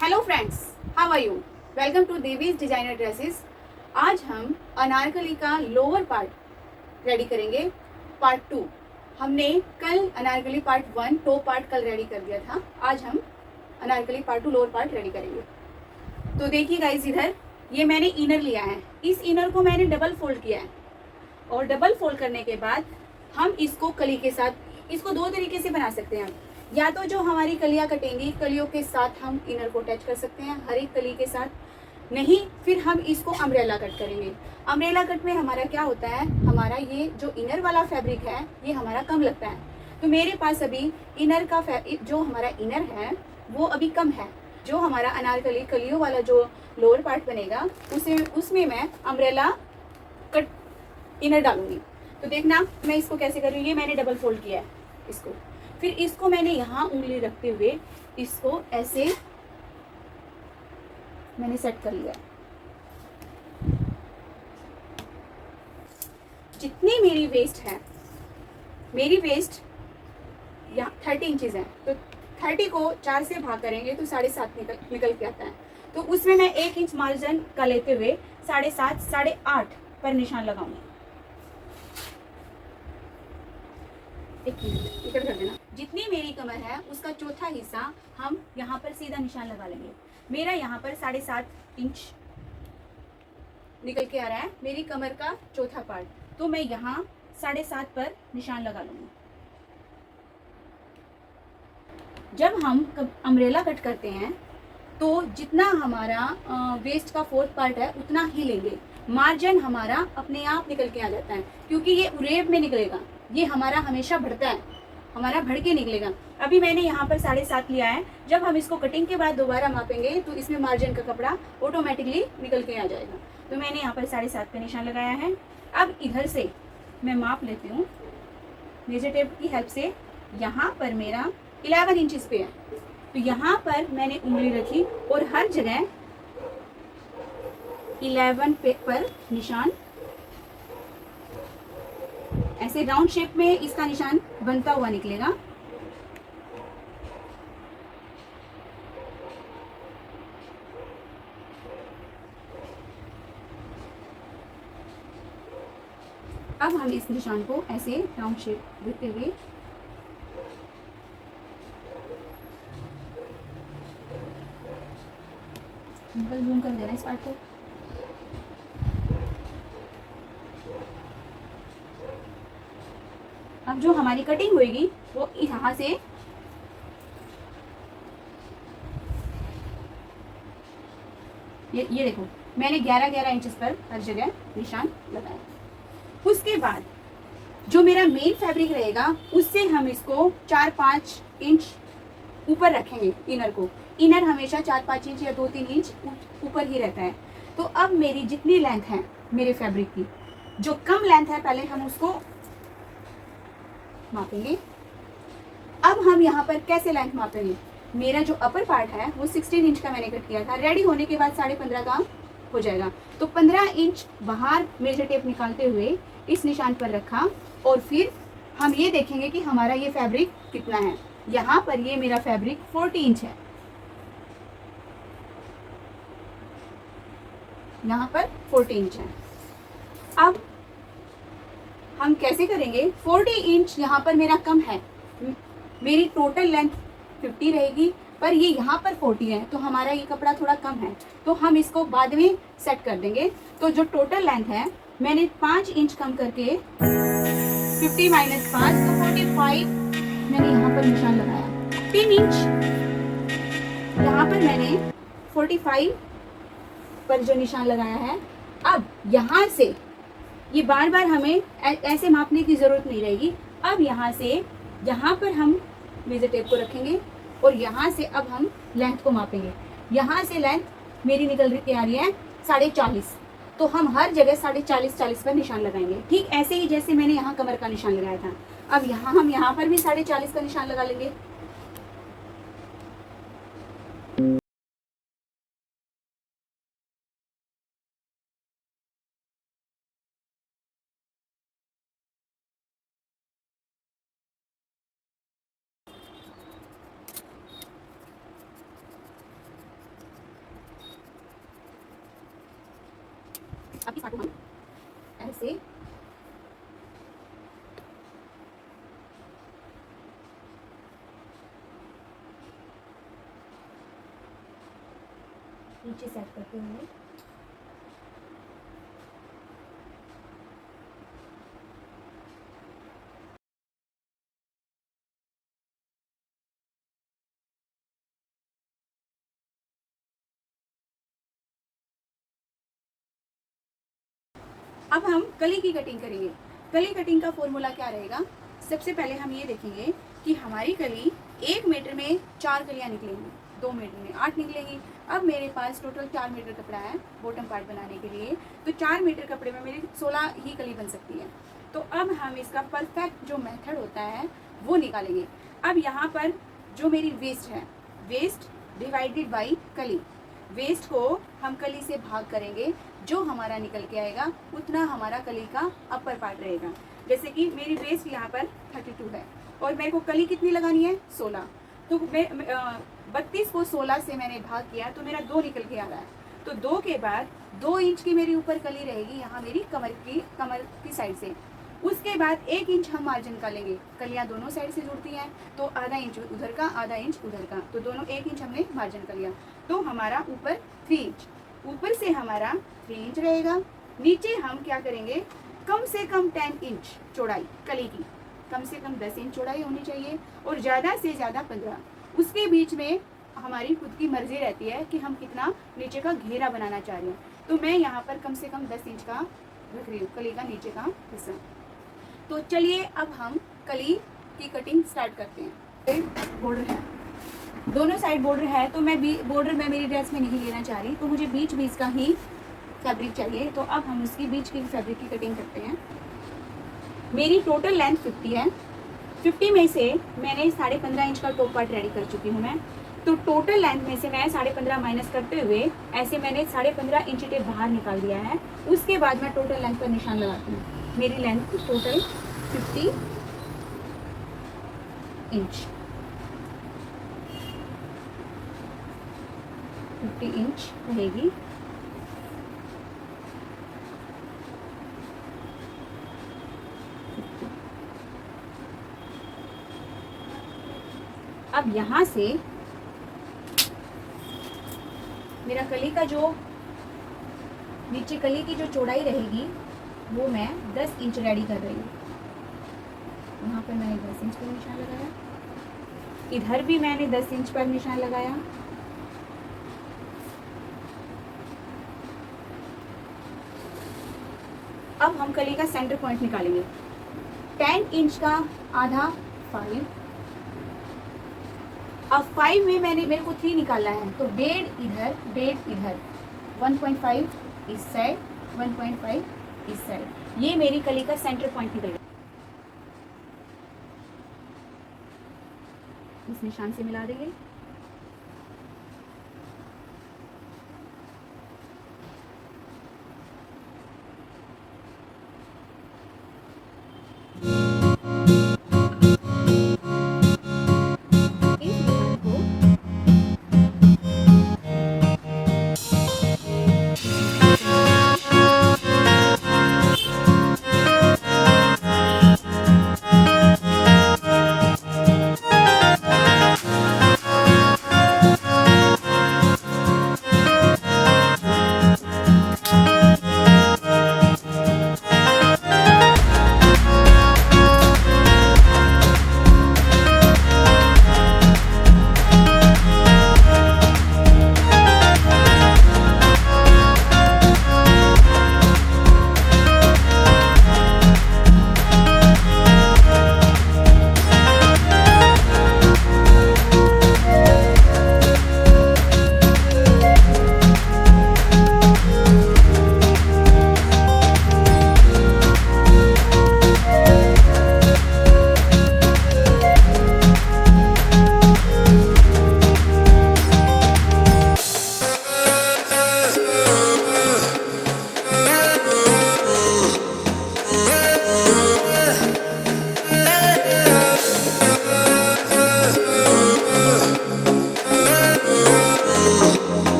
Hello friends, how are you? Welcome to Devi's designer dresses. आज हम अनारकली का लोअर पार्ट रेडी करेंगे, पार्ट 2। हमने कल अनारकली पार्ट 1 टॉप पार्ट कल रेडी कर दिया था। आज हम anarkali part 2 lower part ready करेंगे। तो देखिए गाइस, इधर ये मैंने इनर लिया है। इस इनर को मैंने डबल फोल्ड किया है और डबल फोल्ड करने के बाद हम इसको कली के साथ, इसको दो तरीके से बना सकते हैं। या तो जो हमारी कलियां कटेंगी, कलियों के साथ हम इनर को अटैच कर सकते हैं हर एक कली के साथ, नहीं फिर हम इसको अम्ब्रेला कट करेंगे। अम्ब्रेला कट में हमारा क्या होता है, हमारा ये जो इनर वाला फैब्रिक है ये हमारा कम लगता है। तो मेरे पास अभी इनर का जो हमारा इनर है वो अभी कम है। जो हमारा अनारकली कलियों वाला जो लोअर पार्ट बनेगा उसमें मैं अम्ब्रेला कट इनर डालूंगी। तो देखना मैं इसको कैसे कर रही हूँ। ये मैंने डबल फोल्ड किया है इसको, फिर इसको मैंने यहाँ उंगली रखते हुए इसको ऐसे मैंने सेट कर लिया। जितनी मेरी वेस्ट है, मेरी वेस्ट यहाँ 30 इंचेस है, तो 30 को 4 से भाग करेंगे तो 7.5 निकल के आता है। तो उसमें मैं 1 इंच मार्जिन का लेते हुए 7.5 8.5 पर निशान लगाऊंगी। इकट्ठा कर देना। जितनी मेरी कमर है उसका चौथा हिस्सा हम यहाँ पर सीधा निशान लगा लेंगे। मेरा यहाँ पर 7.5 इंच निकल के आ रहा है, मेरी कमर का चौथा पार्ट, तो मैं यहाँ 7.5 पर निशान लगा लूंगी। जब हम अम्ब्रेला कट करते हैं तो जितना हमारा वेस्ट का 4th पार्ट है उतना ही लेंगे। मार्जिन हमारा अपने आप निकल के आ जाता है, क्योंकि ये उरेब में निकलेगा, ये हमारा हमेशा बढ़ता है, हमारा बढ़ के निकलेगा। अभी मैंने यहाँ पर 7.5 लिया है। जब हम इसको कटिंग के बाद दोबारा मापेंगे तो इसमें मार्जिन का कपड़ा ऑटोमेटिकली निकल के आ जाएगा। तो मैंने यहाँ पर 7.5 पे निशान लगाया है। अब इधर से मैं माप लेती हूँ मेजर टेप की हेल्प से। यहाँ पर मेरा 11 इंचेस पे है, तो यहाँ पर मैंने उंगली रखी और हर जगह 11 पे पर निशान, ऐसे राउंड शेप में इसका निशान बनता हुआ निकलेगा। अब हम इस निशान को ऐसे राउंड शेप देते हुए जूम कर देना इस पार्ट को। अब जो हमारी कटिंग होगी वो यहाँ से ये देखो, मैंने 11 इंचेस पर हर जगह निशान लगाया। उसके बाद जो मेरा मेन फैब्रिक रहेगा उससे हम इसको 4-5 इंच ऊपर रखेंगे इनर को। इनर हमेशा 4-5 इंच या 2-3 इंच ऊपर ही रहता है। तो अब मेरी जितनी लेंथ है मेरे फैब्रिक की, जो कम लेंथ है पहले हम उसको मापेंगे। अब हम यहाँ पर कैसे लेंथ मापेंगे, मेरा जो अपर पार्ट है वो 16 इंच का मैंने कट किया था। रेडी होने के बाद 15.5 का हो जाएगा, तो 15 इंच बाहर मेजर टेप निकालते हुए इस निशान पर रखा और फिर हम ये देखेंगे कि हमारा ये फैब्रिक कितना है। यहाँ पर ये मेरा फैब्रिक 40 इंच है, यहाँ पर 40 इंच है। अब हम कैसे करेंगे, 40 इंच यहाँ पर मेरा कम है, मेरी टोटल लेंथ 50 रहेगी, पर ये यहाँ पर 40 है, तो हमारा ये कपड़ा थोड़ा कम है, तो हम इसको बाद में सेट कर देंगे। तो जो टोटल लेंथ है मैंने 5 इंच कम करके 50 - 5 तो 45 मैंने यहाँ पर निशान लगाया। 3 इंच यहाँ पर मैंने 45 पर जो निशान लगाया है। अब यहाँ से ये बार बार हमें ऐसे मापने की ज़रूरत नहीं रहेगी। अब यहाँ से यहाँ पर हम मेजर टेप को रखेंगे और यहाँ से अब हम लेंथ को मापेंगे। यहाँ से लेंथ मेरी निकल के आ रही है 40.5, तो हम हर जगह 40.5 पर निशान लगाएंगे। ठीक ऐसे ही जैसे मैंने यहाँ कमर का निशान लगाया था, अब यहाँ हम यहाँ पर भी 40.5 का निशान लगा लेंगे। अब इस पार्ट को हम ऐसे नीचे सेट करते हुए अब हम कली की कटिंग करेंगे। कली कटिंग का फॉर्मूला क्या रहेगा? सबसे पहले हम ये देखेंगे कि हमारी कली 1 मीटर में 4 कलियां निकलेंगी, 2 मीटर में 8 निकलेंगी। अब मेरे पास टोटल 4 मीटर कपड़ा है बॉटम पार्ट बनाने के लिए, तो 4 मीटर कपड़े में मेरी 16 ही कली बन सकती है। तो अब हम इसका परफेक्ट जो मेथड होता है वो निकालेंगे। अब यहाँ पर जो मेरी वेस्ट है, वेस्ट डिवाइडेड बाई कली, वेस्ट को हम कली से भाग करेंगे, जो हमारा निकल के आएगा उतना हमारा कली का अपर पार्ट रहेगा। जैसे कि मेरी वेस्ट यहाँ पर 32 है और मेरे को कली कितनी लगानी है? 16। तो मैं 32 को 16 से मैंने भाग किया तो मेरा 2 निकल के आ रहा है। तो 2 के बाद 2 इंच की मेरी ऊपर कली रहेगी यहाँ मेरी कमर की साइड से। उसके बाद 1 इंच हम मार्जिन का लेंगे, कलियाँ दोनों साइड से जुड़ती हैं, तो आधा इंच उधर का आधा इंच उधर का, तो दोनों 1 इंच हमने मार्जिन कर लिया। तो हमारा ऊपर 3 इंच, ऊपर से हमारा 3 इंच रहेगा। नीचे हम क्या करेंगे, कम से कम 10 इंच चौड़ाई कली की, कम से कम 10 इंच चौड़ाई होनी चाहिए और ज़्यादा से ज़्यादा 15। उसके बीच में हमारी खुद की मर्जी रहती है कि हम कितना नीचे का घेरा बनाना चाह रहे हैं। तो मैं यहाँ पर कम से कम 10 इंच का रख रही हूँ कली का नीचे का हिस्सा। तो चलिए अब हम कली की कटिंग स्टार्ट करते हैं। बॉर्डर है, दोनों साइड बॉर्डर है, तो मैं बॉर्डर में मेरी ड्रेस में नहीं लेना चाह रही, तो मुझे बीच बीच का ही फैब्रिक चाहिए। तो अब हम उसकी बीच की फैब्रिक की कटिंग करते हैं। मेरी टोटल लेंथ 50 है, 50 में से मैंने 15.5 इंच का टॉप पार्ट रेडी कर चुकी हूँ मैं। तो टोटल लेंथ में से मैं 15.5 माइनस करते हुए ऐसे मैंने 15.5 इंच टेप बाहर निकाल दिया है। उसके बाद मैं टोटल लेंथ पर निशान लगाती हूँ। मेरी लेंथ टोटल 50 इंच 50 इंच रहेगी। अब यहाँ से मेरा कली का जो नीचे कली की जो चौड़ाई रहेगी वो मैं 10 इंच रेडी कर रही हूँ। वहाँ पर मैंने 10 इंच पर निशान लगाया, इधर भी मैंने 10 इंच पर निशान लगाया। अब हम कली का सेंटर पॉइंट निकालेंगे। 10 इंच का आधा 5, अब 5 में मेरे को 3 निकालना है, तो 1.5 इधर 1.5 इधर, 1.5 इस साइड 1.5 इस साइड। ये मेरी कली का सेंटर पॉइंट निकलेगा। इस निशान से मिला देंगे।